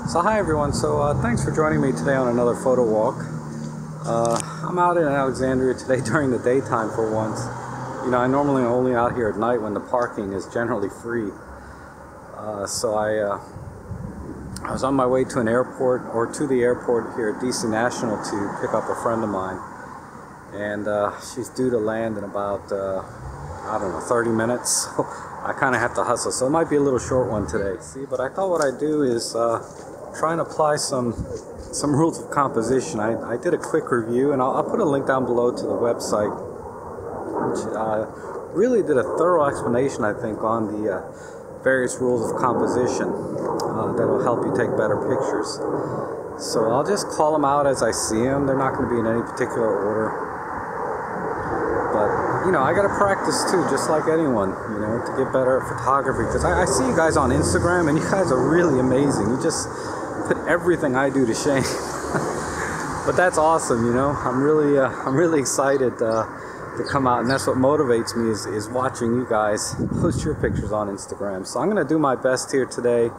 So hi everyone, thanks for joining me today on another photo walk. I'm out in Alexandria today during the daytime for once. You know, I normally only out here at night when the parking is generally free. I was on my way to an airport, or to the airport here at DC National to pick up a friend of mine. And she's due to land in about, I don't know, 30 minutes. So I kind of have to hustle. So it might be a little short one today. See, but I thought what I'd do is try and apply some rules of composition. I did a quick review, and I'll put a link down below to the website, which really did a thorough explanation, I think, on the various rules of composition that'll help you take better pictures. So I'll just call them out as I see them. They're not going to be in any particular order. But, you know, I got to practice too, just like anyone, you know, to get better at photography. Because I see you guys on Instagram, and you guys are really amazing. You just put everything I do to shame. But that's awesome, you know. I'm really excited to come out, and that's what motivates me is watching you guys post your pictures on Instagram. So I'm going to do my best here today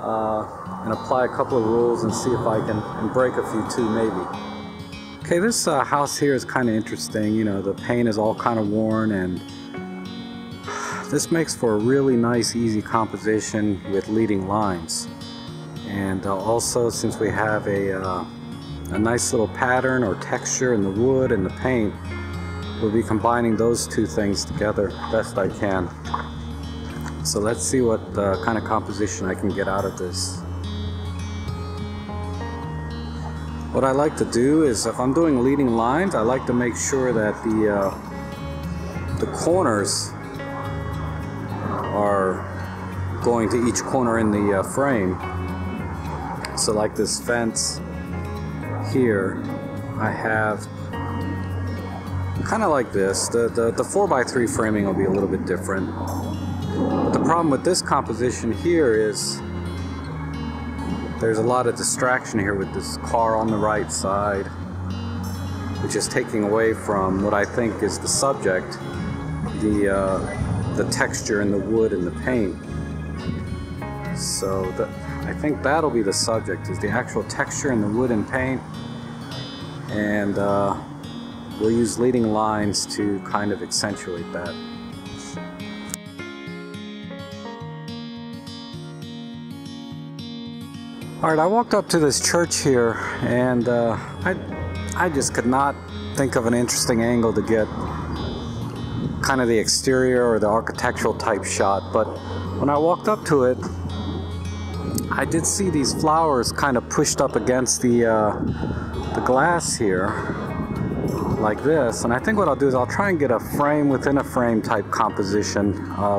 and apply a couple of rules and see if I can break a few too, maybe. Okay, this house here is kind of interesting. You know, the paint is all kind of worn, and this makes for a really nice, easy composition with leading lines. And also, since we have a nice little pattern or texture in the wood and the paint, we'll be combining those two things together best I can. So let's see what kind of composition I can get out of this. What I like to do is, if I'm doing leading lines, I like to make sure that the corners are going to each corner in the frame. So like this fence here, I have kind of like this. The 4x3 framing will be a little bit different. But the problem with this composition here is there's a lot of distraction here with this car on the right side, which is taking away from what I think is the subject, the texture in the wood and the paint. So I think that'll be the subject, is the actual texture in the wood and paint, and we'll use leading lines to kind of accentuate that. Alright, I walked up to this church here, and I just could not think of an interesting angle to get kind of the exterior or the architectural type shot. But when I walked up to it, I did see these flowers kind of pushed up against the glass here, like this. And I think what I'll do is I'll try and get a frame within a frame type composition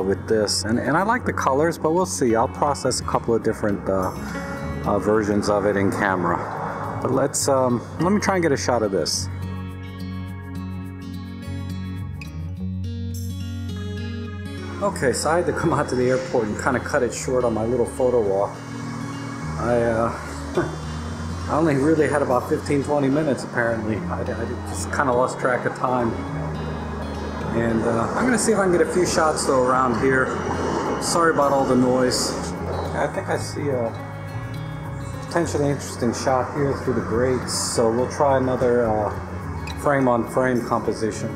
with this. And I like the colors, but we'll see. I'll process a couple of different versions of it in camera. But let me try and get a shot of this. Okay, so I had to come out to the airport and kind of cut it short on my little photo walk. I only really had about 15-20 minutes apparently. I just kind of lost track of time. And I'm going to see if I can get a few shots though around here. Sorry about all the noise. I think I see a potentially interesting shot here through the grates, so we'll try another frame on frame composition.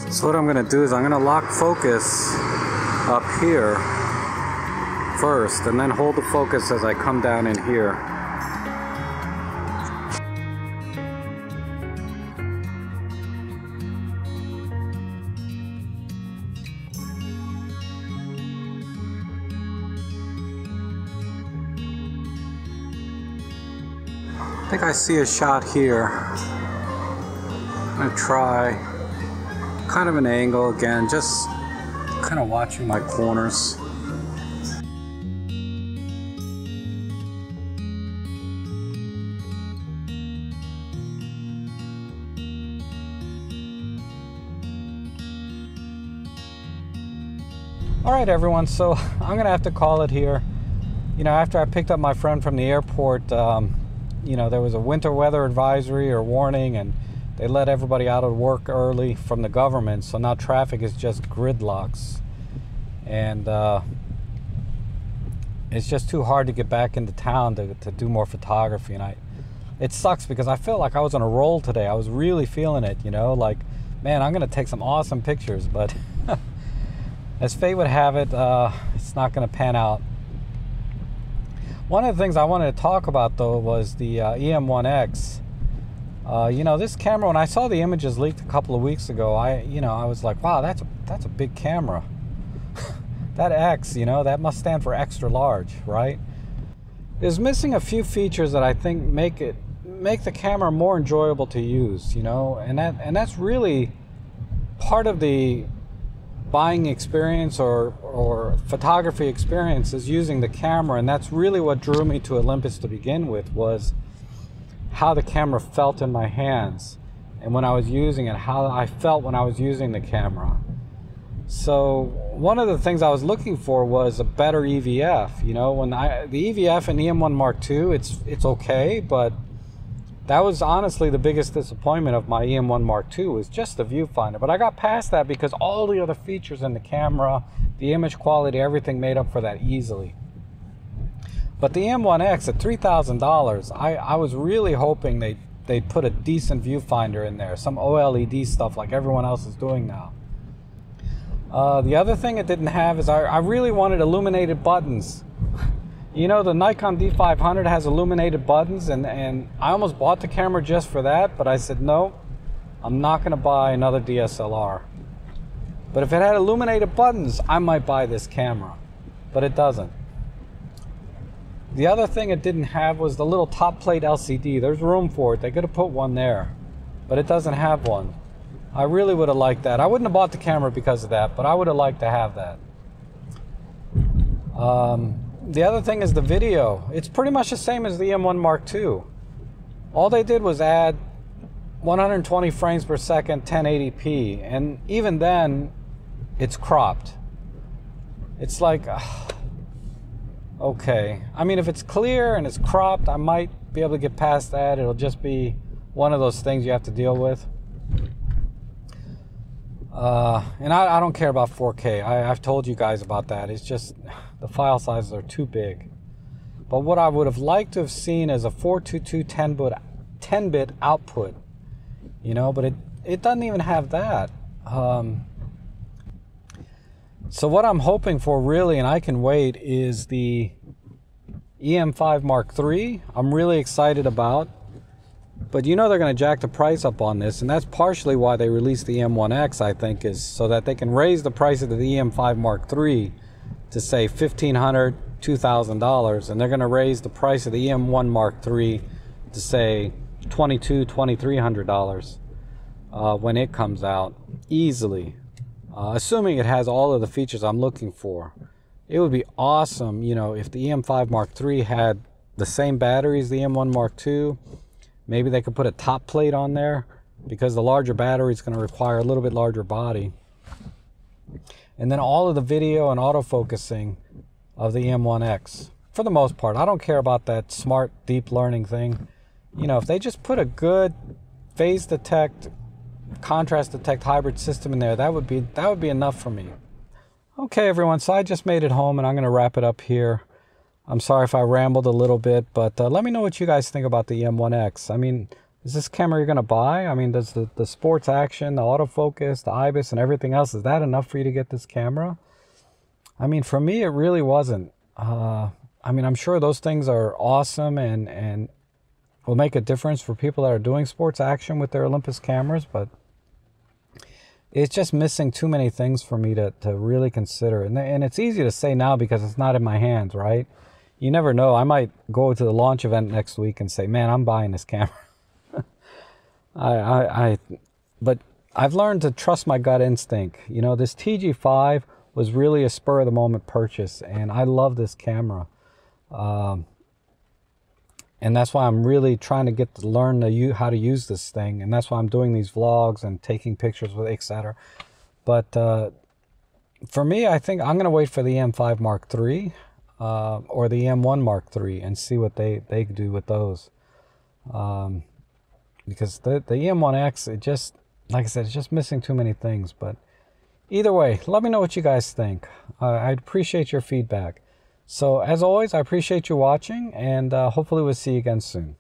So what I'm going to do is I'm going to lock focus up here first, and then hold the focus as I come down in here. I think I see a shot here. I'm going to try kind of an angle again, just kind of watching my corners. Alright everyone, so I'm going to have to call it here. You know, after I picked up my friend from the airport, you know, there was a winter weather advisory or warning, and They let everybody out of work early from the government, so now traffic is just gridlocks. And it's just too hard to get back into town to do more photography. And it sucks because I felt like I was on a roll today. I was really feeling it, you know, like, man, I'm gonna take some awesome pictures, but as fate would have it, it's not gonna pan out. One of the things I wanted to talk about though was the E-M1X. You know, this camera, when I saw the images leaked a couple of weeks ago, I was like, wow, that's a big camera. That X, you know, that must stand for extra large, right? It's missing a few features that I think make the camera more enjoyable to use, you know, and that's really part of the buying experience or photography experience is using the camera. And that's really what drew me to Olympus to begin with, was how the camera felt in my hands, and when I was using it, how I felt when I was using the camera. So one of the things I was looking for was a better EVF. You know, when the EVF in EM1 Mark II, it's okay, but that was honestly the biggest disappointment of my EM1 Mark II, was just the viewfinder. But I got past that because all the other features in the camera, the image quality, everything made up for that easily. But the M1X at $3,000, I was really hoping they'd put a decent viewfinder in there, some OLED stuff like everyone else is doing now. The other thing it didn't have is I really wanted illuminated buttons. You know, the Nikon D500 has illuminated buttons, and I almost bought the camera just for that, but I said, no, I'm not going to buy another DSLR. But if it had illuminated buttons, I might buy this camera, but it doesn't. The other thing it didn't have was the little top plate LCD. There's room for it. They could have put one there, but it doesn't have one. I really would have liked that. I wouldn't have bought the camera because of that, but I would have liked to have that. The other thing is the video. It's pretty much the same as the M1 Mark II. All they did was add 120 frames per second, 1080p, and even then, it's cropped. It's like, okay. I mean, if it's clear and it's cropped, I might be able to get past that. It'll just be one of those things you have to deal with. And I don't care about 4K. I've told you guys about that. It's just the file sizes are too big. But what I would have liked to have seen is a 422 10-bit output, you know, but it doesn't even have that. So what I'm hoping for really, and I can wait, is the EM5 Mark III. I'm really excited about. But you know they're going to jack the price up on this, and that's partially why they released the M1X, I think, is so that they can raise the price of the EM5 Mark III to say $1,500, $2,000, and they're going to raise the price of the EM1 Mark III to say $2,200, $2,300 when it comes out, easily, assuming it has all of the features I'm looking for. It would be awesome, you know, if the EM5 Mark III had the same battery as the M1 Mark II. Maybe they could put a top plate on there, because the larger battery is going to require a little bit larger body. And then all of the video and autofocusing of the M1X, for the most part. I don't care about that smart deep learning thing. You know, if they just put a good phase detect, contrast detect hybrid system in there, that would be enough for me. Okay, everyone, so I just made it home, and I'm going to wrap it up here. I'm sorry if I rambled a little bit, but let me know what you guys think about the M1X. I mean, is this camera you're going to buy? I mean, does the sports action, the autofocus, the IBIS, and everything else, is that enough for you to get this camera? I mean, for me, it really wasn't. I mean, I'm sure those things are awesome and will make a difference for people that are doing sports action with their Olympus cameras, but it's just missing too many things for me to really consider. And it's easy to say now because it's not in my hands, right? You never know. I might go to the launch event next week and say, man, I'm buying this camera. But I've learned to trust my gut instinct. You know, this TG-5 was really a spur of the moment purchase, and I love this camera. And that's why I'm really trying to get to learn how to use this thing. And that's why I'm doing these vlogs and taking pictures with etc. But for me, I think I'm going to wait for the M5 Mark III. Or the M1 Mark III and see what they do with those. because the E-M1X, it just, like I said, it's just missing too many things. But either way, let me know what you guys think. I'd appreciate your feedback. So as always, I appreciate you watching, and hopefully we'll see you again soon.